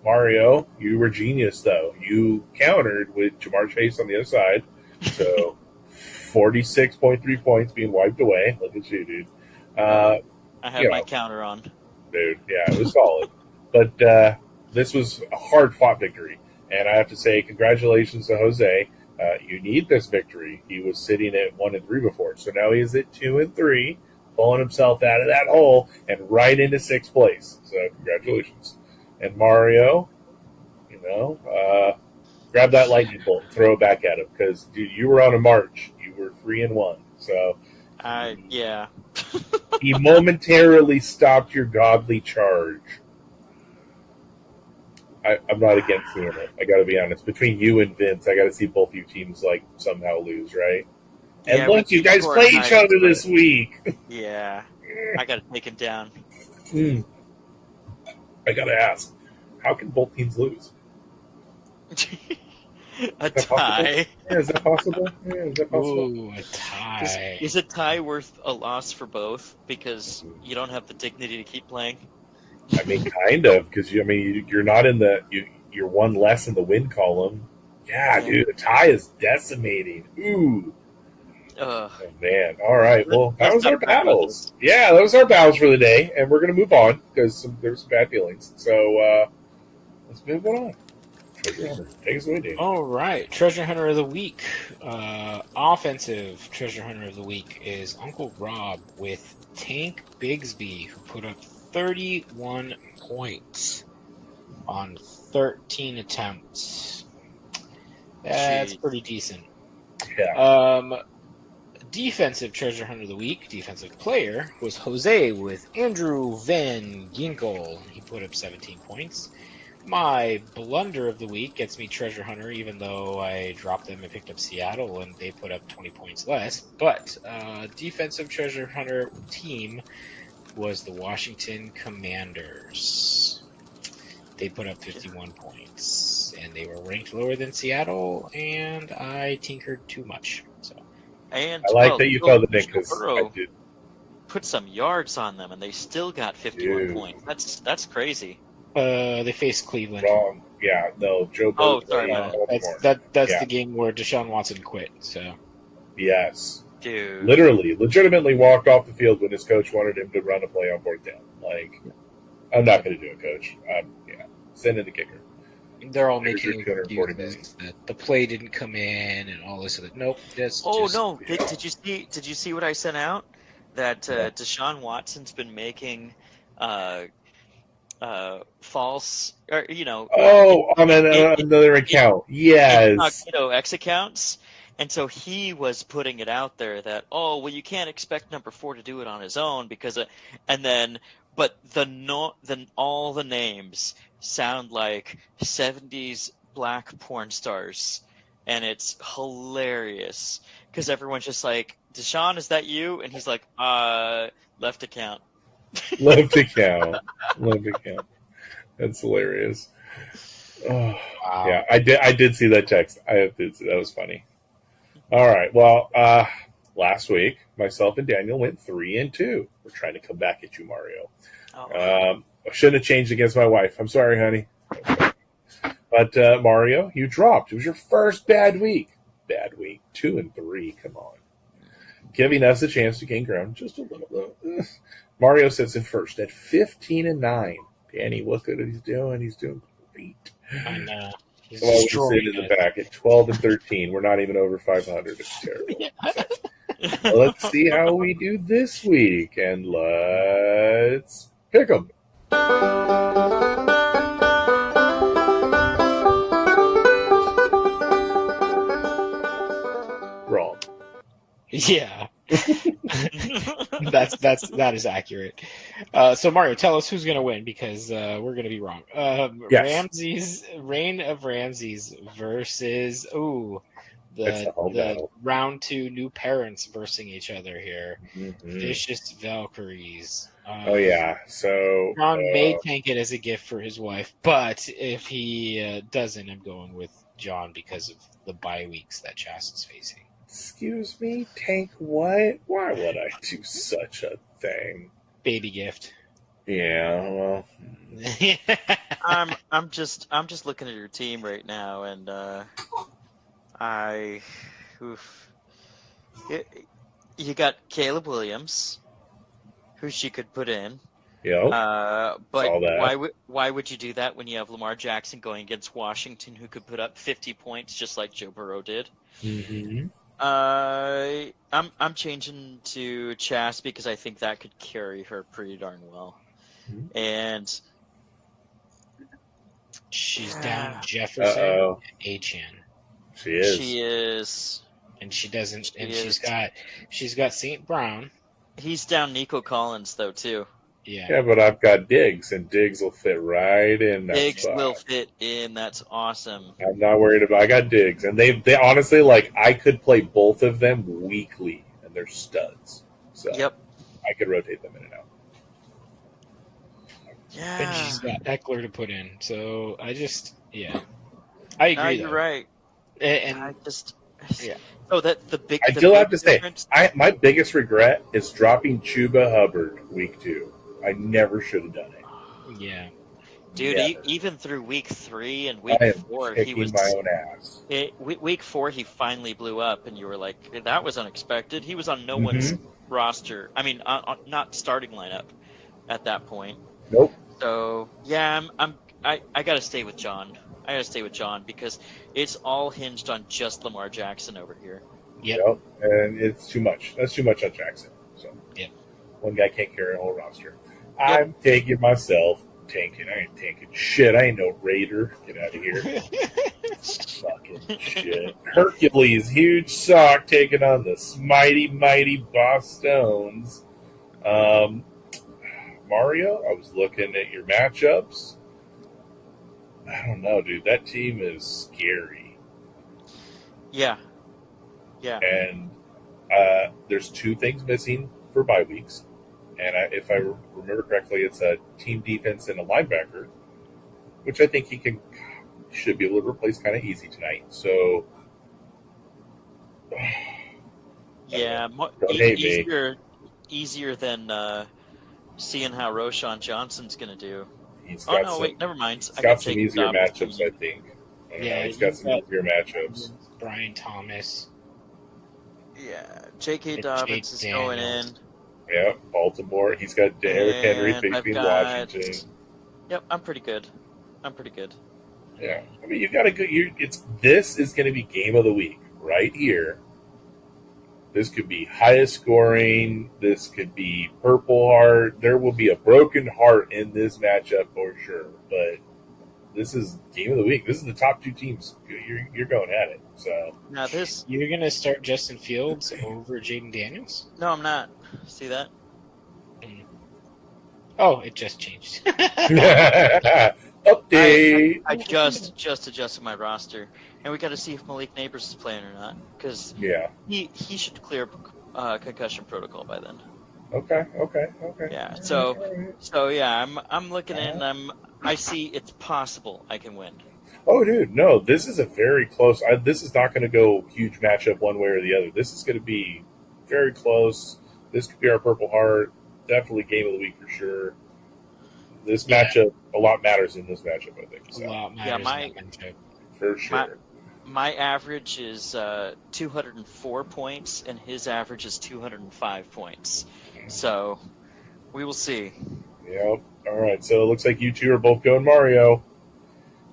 Speaker 2: Mario, you were genius, though. You countered with Jamar Chase on the other side. So, 46.3 points being wiped away. Look at you, dude.
Speaker 4: I had my counter on.
Speaker 2: Dude, yeah, it was solid. But this was a hard-fought victory. And I have to say, congratulations to Jose. You need this victory. He was sitting at 1-3 before. So now he's at 2-3, pulling himself out of that hole and right into 6th place. So, congratulations. And Mario, grab that lightning bolt and throw it back at him because, dude, you were on a march. You were 3-1. So,
Speaker 4: yeah.
Speaker 2: he momentarily stopped your godly charge. I'm not against seeing it. I got to be honest. Between you and Vince, I got to see both you teams like somehow lose, right? And
Speaker 4: Yeah,
Speaker 2: look, you guys play each other this week.
Speaker 4: Yeah, I got to take him down.
Speaker 2: I got to ask, how can both teams lose?
Speaker 4: A tie.
Speaker 2: Yeah, is that possible?
Speaker 3: Ooh, a tie.
Speaker 4: Is a tie worth a loss for both because you don't have the dignity to keep playing?
Speaker 2: I mean, kind of, because you're not in you're one less in the win column. Yeah, dude, a tie is decimating. Ooh. Oh, man. All right. Well, that was our battles. Yeah, that was our battles for the day, and we're going to move on because there's some bad feelings. So let's move on. Treasure Hunter. Take us away, Dave.
Speaker 3: All right. Treasure Hunter of the Week. Offensive Treasure Hunter of the Week is Uncle Rob with Tank Bigsby, who put up 31 points on 13 attempts. That's pretty decent.
Speaker 2: Yeah.
Speaker 3: Defensive Treasure Hunter of the Week, defensive player, was Jose with Andrew Van Ginkel. He put up 17 points. My blunder of the week gets me Treasure Hunter, even though I dropped them and picked up Seattle, and they put up 20 points less. But defensive Treasure Hunter team was the Washington Commanders. They put up 51 points, and they were ranked lower than Seattle, and I tinkered too much. So,
Speaker 4: and
Speaker 2: I like that you called the Nick because I did.
Speaker 4: Put some yards on them, and they still got 51 points. That's crazy.
Speaker 3: They faced Cleveland.
Speaker 2: Wrong. Yeah, no, Joe Burrow.
Speaker 4: Oh, sorry.
Speaker 3: That's the game where Deshaun Watson quit. So.
Speaker 2: Yes.
Speaker 4: Dude.
Speaker 2: Legitimately walked off the field when his coach wanted him to run a play on 4th down. Like, I'm not going to do it, coach. Send in the kicker.
Speaker 3: They're all making excuses that the play didn't come in and all this other. Nope.
Speaker 4: No. Did you see what I sent out? That Deshaun Watson's been making false, or
Speaker 2: On another account. Yes.
Speaker 4: incognito X accounts. And so he was putting it out there that, oh, well, you can't expect number 4 to do it on his own because, but then all the names sound like 70s black porn stars, and it's hilarious because everyone's just like, Deshaun, is that you? And he's like, left account.
Speaker 2: Left account. Left account. That's hilarious. Oh,
Speaker 3: Wow.
Speaker 2: yeah, I did see that text. That was funny. All right. Well, last week, myself and Daniel went 3-2. We're trying to come back at you, Mario. I shouldn't have changed against my wife. I'm sorry, honey. But Mario, you dropped. It was your first bad week. Bad week. 2-3. Come on. Giving us a chance to gain ground just a little. Mario sits in first at 15-9. Danny, look at what he's doing. He's doing great.
Speaker 3: I know. He's
Speaker 2: Well, we
Speaker 3: destroying
Speaker 2: sit in
Speaker 3: it.
Speaker 2: the back at 12-13. We're not even over 500. It's terrible. Let's see how we do this week, and let's pick them. Wrong.
Speaker 3: Yeah. that is accurate. So Mario, tell us who's gonna win because we're gonna be wrong.
Speaker 2: Yes.
Speaker 3: Reign of Ramses versus
Speaker 2: That's the home
Speaker 3: the
Speaker 2: battle.
Speaker 3: round 2 new parents versing each other here.
Speaker 2: Mhm.
Speaker 3: Vicious Valkyries.
Speaker 2: Oh yeah. So
Speaker 3: John may tank it as a gift for his wife, but if he doesn't, I'm going with John because of the bye weeks that Chas is facing.
Speaker 2: excuse me, tank what? Why would I do such a thing?
Speaker 3: Baby gift.
Speaker 2: Yeah, well,
Speaker 4: I'm just looking at your team right now, and you got Caleb Williams, who she could put in.
Speaker 2: yeah.
Speaker 4: But
Speaker 2: Saw that.
Speaker 4: why would you do that when you have Lamar Jackson going against Washington, who could put up 50 points just like Joe Burrow did?
Speaker 2: Mm-hmm.
Speaker 4: I'm changing to Chas because I think that could carry her pretty darn well.
Speaker 2: Mhm.
Speaker 4: And
Speaker 3: she's down Jefferson and Achan.
Speaker 2: She is.
Speaker 4: She is.
Speaker 3: And she doesn't.
Speaker 4: She
Speaker 3: and
Speaker 4: is.
Speaker 3: she's got St. Brown.
Speaker 4: He's down Nico Collins though too.
Speaker 2: Yeah, but I've got Diggs, and Diggs will fit right in that
Speaker 4: Diggs
Speaker 2: spot.
Speaker 4: will fit in. That's awesome.
Speaker 2: I'm not worried about. I got Diggs, and they honestly, like, I could play both of them weekly, and they're studs. So
Speaker 4: Yep.
Speaker 2: I could rotate them in and out.
Speaker 4: Yeah.
Speaker 3: And she's got Eckler to put in. So I agree.
Speaker 4: No, you're right.
Speaker 3: And
Speaker 4: I just.
Speaker 3: Yeah.
Speaker 4: Oh, that the big.
Speaker 2: I
Speaker 4: the
Speaker 2: still
Speaker 4: big
Speaker 2: have to say,
Speaker 4: difference-
Speaker 2: my biggest regret is dropping Chuba Hubbard week 2. I never should have done it.
Speaker 3: Yeah.
Speaker 4: Dude,
Speaker 2: Never.
Speaker 4: even through week 3 and week
Speaker 2: I am
Speaker 4: 4, he
Speaker 2: kicking
Speaker 4: was.
Speaker 2: my own ass.
Speaker 4: Week 4, he finally blew up, and you were like, "That was unexpected." He was on no
Speaker 2: Mhm.
Speaker 4: one's roster. I mean, not starting lineup at that point.
Speaker 2: Nope.
Speaker 4: So yeah, I gotta stay with John. I gotta stay with John because it's all hinged on just Lamar Jackson over here.
Speaker 3: Yep.
Speaker 2: And it's too much. That's too much on Jackson. So
Speaker 3: Yep.
Speaker 2: one guy can't carry a whole roster. I'm taking myself. Tanking. I ain't tanking shit. I ain't no Raider. Get out of here. Fucking shit. Hercules, huge sock, taking on the mighty Boston's. Mario, I was looking at your matchups. I don't know, dude. That team is scary.
Speaker 4: Yeah.
Speaker 2: And there's 2 things missing for bye weeks. And if I remember correctly, it's a team defense and a linebacker, which I think he should be able to replace kind of easy tonight. So,
Speaker 4: Yeah,
Speaker 2: don't hate me.
Speaker 4: easier than seeing how Roshan Johnson's gonna do.
Speaker 2: He's
Speaker 4: Oh
Speaker 2: got
Speaker 4: no, wait, never mind.
Speaker 2: He's got some easier matchups, I think.
Speaker 3: Yeah,
Speaker 2: he's got some easier matchups.
Speaker 3: Brian Thomas.
Speaker 4: Yeah, J.K.
Speaker 3: And
Speaker 4: Dobbins is going in.
Speaker 2: Yeah, Baltimore. He's got Derrick Henry facing Washington.
Speaker 4: Yep, I'm pretty good.
Speaker 2: Yeah, I mean, you got a good. This is going to be game of the week right here. This could be highest scoring. This could be Purple Heart. There will be a broken heart in this matchup for sure. But this is game of the week. This is the top two teams. You're going at it. So
Speaker 4: Now this.
Speaker 3: You're going to start Justin Fields over Jaden Daniels?
Speaker 4: No, I'm not. See that?
Speaker 3: Oh, it just changed.
Speaker 2: Update.
Speaker 4: I just adjusted my roster, and we got to see if Malik Neighbors is playing or not, because he should clear concussion protocol by then.
Speaker 2: Okay.
Speaker 4: Yeah. So yeah, I'm looking in. I see it's possible I can win.
Speaker 2: Oh, dude, no, this is a very close. This is not going to go huge matchup one way or the other. This is going to be very close. This could be our Purple Heart. Definitely game of the week for sure. This matchup, a lot matters in this matchup, I think. So.
Speaker 3: A lot matters in that matchup.
Speaker 2: For sure.
Speaker 4: My average is 204 points, and his average is 205 points. So we will see.
Speaker 2: Yep. All right. So it looks like you two are both going Mario,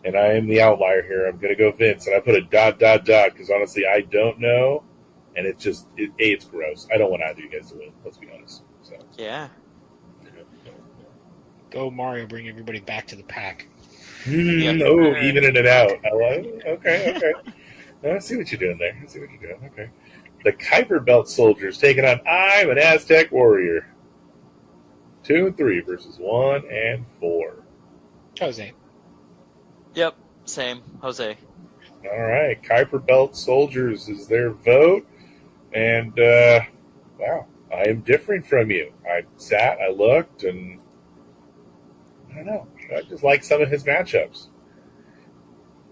Speaker 2: and I am the outlier here. I'm going to go Vince, and I put a ... because honestly, I don't know, and it's just it's gross. I don't want either of you guys to win. Let's be honest. So
Speaker 4: yeah.
Speaker 3: Go Mario, bring everybody back to the pack.
Speaker 2: Evening it out. I love it. Okay. I see what you're doing there. Okay. The Kuiper Belt Soldiers taking on I'm an Aztec Warrior. 2 and 3 versus 1 and 4.
Speaker 3: Jose.
Speaker 4: Yep, same. Jose.
Speaker 2: All right. Kuiper Belt Soldiers is their vote. And, wow, I am different from you. I sat, I looked, and I don't know. I just like some of his matchups.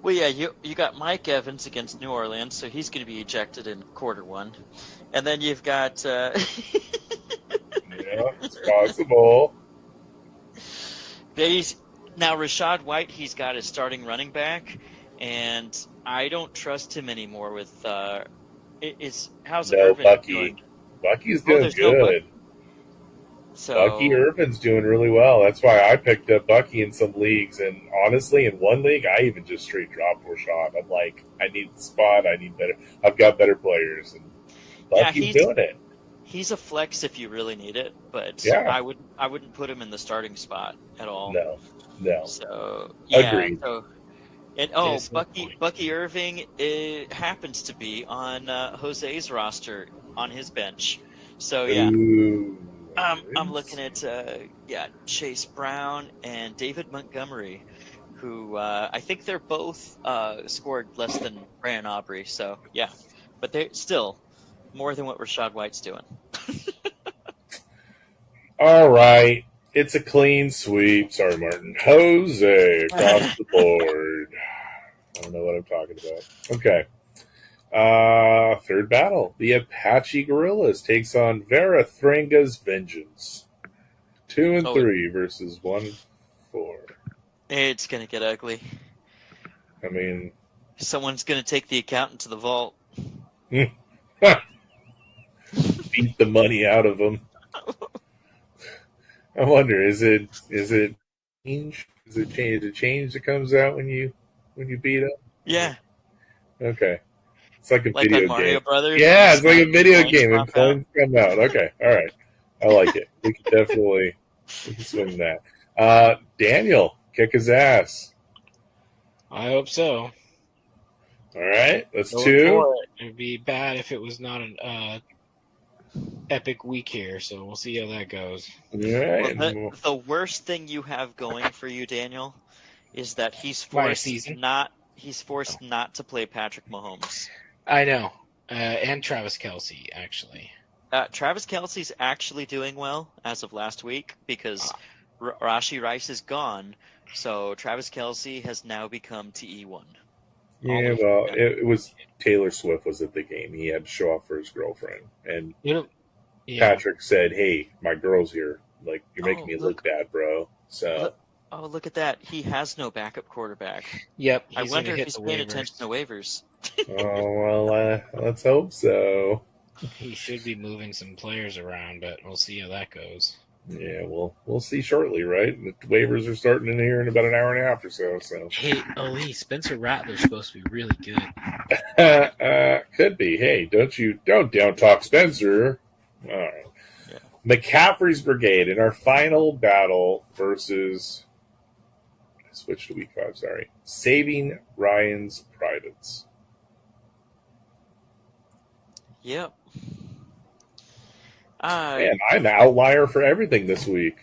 Speaker 4: Well, yeah, you got Mike Evans against New Orleans, so he's going to be ejected in quarter one. And then you've got...
Speaker 2: Yeah, it's possible.
Speaker 4: Now, Rashad White, he's got his starting running back, and I don't trust him anymore with... how's Irvin
Speaker 2: Bucky.
Speaker 4: doing?
Speaker 2: Bucky's doing good.
Speaker 4: No Bucky. So,
Speaker 2: Bucky Irvin's doing really well. That's why I picked up Bucky in some leagues. And honestly, in one league, I even just straight dropped Rashad. I'm like, I need the spot. I need better. I've got better players. And Bucky's doing it.
Speaker 4: He's a flex if you really need it, but
Speaker 2: yeah.
Speaker 4: I wouldn't put him in the starting spot at all.
Speaker 2: No.
Speaker 4: So yeah.
Speaker 2: Agreed.
Speaker 4: Bucky Irving happens to be on Jose's roster on his bench. So yeah.
Speaker 2: Ooh.
Speaker 4: I'm looking at Chase Brown and David Montgomery, who I think they're both scored less than Brandon Aubrey. So yeah, but they're still more than what Rashad White's doing.
Speaker 2: All right, it's a clean sweep. Sorry, Martin. Jose across the board. I don't know what I'm talking about. Okay. Third battle. The Apache Gorillas takes on Verethragna's Vengeance. 2 and 3 versus 1 and 4.
Speaker 4: It's going to get ugly.
Speaker 2: I mean...
Speaker 4: Someone's going to take the accountant to the vault.
Speaker 2: Beat the money out of them. I wonder, is it change? Is it change that comes out when you beat them?
Speaker 4: Yeah.
Speaker 2: Okay. It's like a video
Speaker 4: on Mario
Speaker 2: game.
Speaker 4: Brothers.
Speaker 2: Yeah, it's like a video game and coins come out. Okay, all right. I like it. We can swing that. Daniel, kick his ass.
Speaker 3: I hope so.
Speaker 2: All right, that's 2.
Speaker 3: It'd be bad if it was not an epic week here, so we'll see how that goes.
Speaker 2: All right.
Speaker 4: Well, the worst thing you have going for you, Daniel, is that he's forced not to play Patrick Mahomes.
Speaker 3: I know. And Travis Kelce, actually.
Speaker 4: Travis Kelce's actually doing well as of last week because Rashee Rice is gone. So Travis Kelce has now become TE1.
Speaker 2: Yeah, well, it was Taylor Swift was at the game. He had to show off for his girlfriend. And Patrick said, hey, my girl's here. Like, you're making me look bad, bro. So...
Speaker 4: Look at that. He has no backup quarterback.
Speaker 3: Yep.
Speaker 4: I wonder if he's paying attention to waivers.
Speaker 2: Oh, well, let's hope so.
Speaker 3: He should be moving some players around, but we'll see how that goes.
Speaker 2: Yeah, well, we'll see shortly, right? The waivers are starting in here in about an hour and a half or so. So
Speaker 3: Hey, Ali, Spencer Rattler's supposed to be really good.
Speaker 2: could be. Hey, don't down talk Spencer. All right.
Speaker 4: Yeah.
Speaker 2: McCaffrey's brigade in our final battle versus switch to week 5. Sorry, saving Ryan's privates.
Speaker 4: Yep.
Speaker 2: Man, I'm an outlier for everything this week.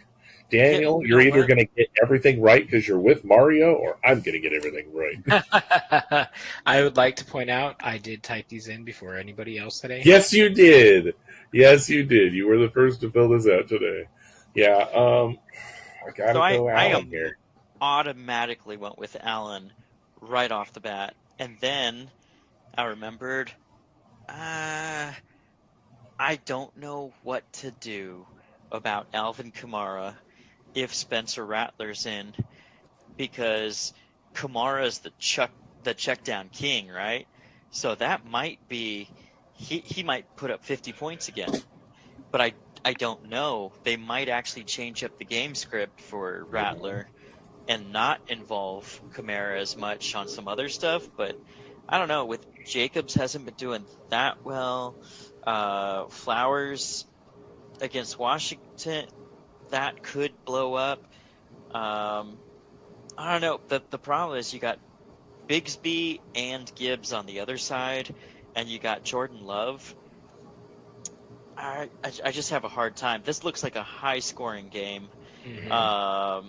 Speaker 2: Daniel,
Speaker 4: you
Speaker 2: you're
Speaker 4: know
Speaker 2: either
Speaker 4: what?
Speaker 2: going to get everything right because you're with Mario, or I'm going to get everything right.
Speaker 3: I would like to point out I did type these in before anybody else today.
Speaker 2: Yes, you did. Yes, you did. You were the first to fill this out today. Yeah, I got
Speaker 4: So
Speaker 2: to
Speaker 4: I
Speaker 2: go
Speaker 4: I
Speaker 2: Alan
Speaker 4: am
Speaker 2: here.
Speaker 4: automatically went with Allen right off the bat, and then I remembered. I don't know what to do about Alvin Kamara if Spencer Rattler's in, because Kamara's the check down king, right? So that might be he might put up 50 points again. But I don't know. They might actually change up the game script for Rattler and not involve Kamara as much on some other stuff, but I don't know. With Jacobs hasn't been doing that well. Flowers against Washington, that could blow up. I don't know. The problem is you got Bigsby and Gibbs on the other side, and you got Jordan Love. I just have a hard time. This looks like a high scoring game.
Speaker 3: Mm-hmm.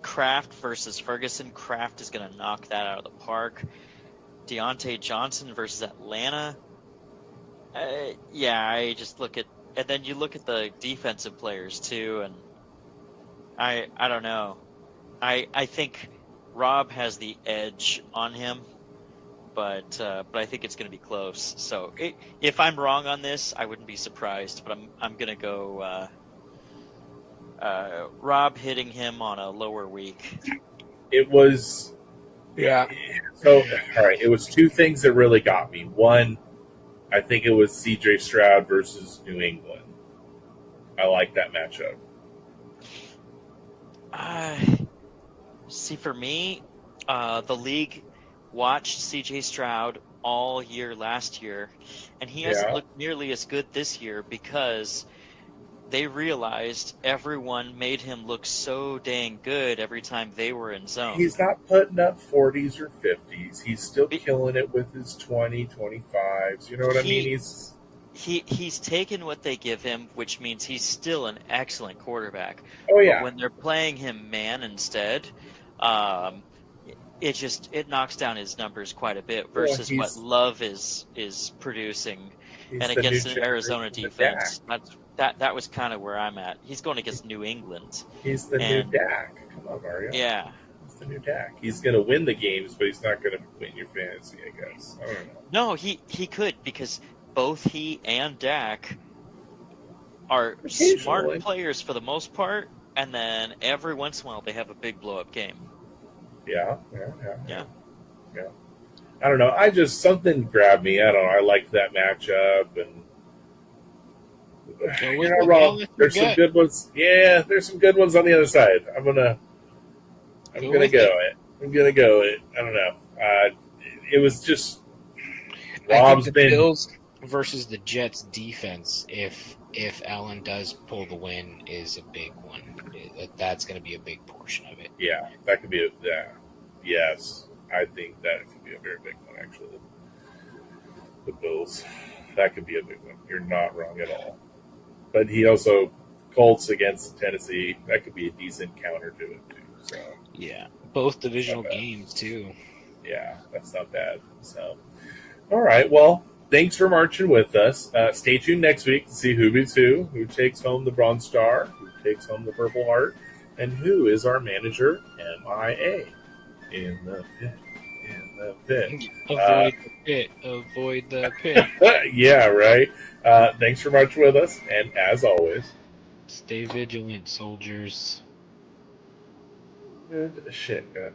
Speaker 4: Kraft versus Ferguson. Kraft is going to knock that out of the park. Deontay Johnson versus Atlanta. Yeah, I just look at, and then you look at the defensive players too, and I don't know. I think Rob has the edge on him, but I think it's going to be close. So if I'm wrong on this, I wouldn't be surprised. But I'm going to go Rob hitting him on a lower week.
Speaker 2: It was
Speaker 3: Yeah.
Speaker 2: so all right. It was two things that really got me. One, I think it was C.J. Stroud versus New England. I like that matchup.
Speaker 4: See, for me, the league watched C.J. Stroud all year last year, and he hasn't
Speaker 2: Yeah,
Speaker 4: looked nearly as good this year because they realized everyone made him look so dang good every time they were in zone.
Speaker 2: he's not putting up 40s or 50s. He's still
Speaker 4: Be-
Speaker 2: killing it with his 25s. You know what I mean?
Speaker 4: He he's taken what they give him, which means he's still an excellent quarterback.
Speaker 2: Oh
Speaker 4: But
Speaker 2: yeah.
Speaker 4: when they're playing him man instead, um, it knocks down his numbers quite a bit
Speaker 2: Well,
Speaker 4: versus what Love is producing.
Speaker 2: he's
Speaker 4: And
Speaker 2: the new
Speaker 4: against an Arizona
Speaker 2: generation of Dak.
Speaker 4: defense, that was kind of where I'm at. He's going against New England,
Speaker 2: He's the new
Speaker 4: and
Speaker 2: Dak. Come on, Mario.
Speaker 4: yeah,
Speaker 2: He's the new Dak. He's going to win the games, but he's not going to win your fantasy, I guess. I don't know.
Speaker 4: no, he could, because both he and Dak are smart
Speaker 2: Occasionally.
Speaker 4: players for the most part, and then every once in a while they have a big blow up game.
Speaker 2: Yeah.
Speaker 4: Yeah.
Speaker 2: I don't know. Something grabbed me. I don't know. I liked that matchup, and
Speaker 3: Go with
Speaker 2: you're not
Speaker 3: the
Speaker 2: wrong.
Speaker 3: gut.
Speaker 2: There's some good ones. Yeah, there's some good ones on the other side. I'm gonna
Speaker 3: Go
Speaker 2: go
Speaker 3: with
Speaker 2: it. I'm gonna go it. I don't know. It was just
Speaker 3: I think
Speaker 2: Rob's
Speaker 3: the
Speaker 2: been.
Speaker 3: Bills versus the Jets defense, if Allen does pull the win, is a big one. That's going to be a big portion of it.
Speaker 2: Yeah, that could be yes, I think that could be a very big one. Actually, the Bills. That could be a big one. You're not wrong at all. But he also Colts against Tennessee. That could be a decent counter to it too. So
Speaker 3: Yeah, both divisional
Speaker 2: not bad.
Speaker 3: games too.
Speaker 2: Yeah, that's not bad. So, all right. Well, thanks for marching with us. Stay tuned next week to see who beats who takes home the Bronze Star, who takes home the Purple Heart, and who is our manager, MIA, in the pit. In the pit.
Speaker 3: Avoid the pit. Avoid the pit.
Speaker 2: Yeah, right. Thanks for marching with us, and as always,
Speaker 3: Stay vigilant, soldiers.
Speaker 2: good shit. Good.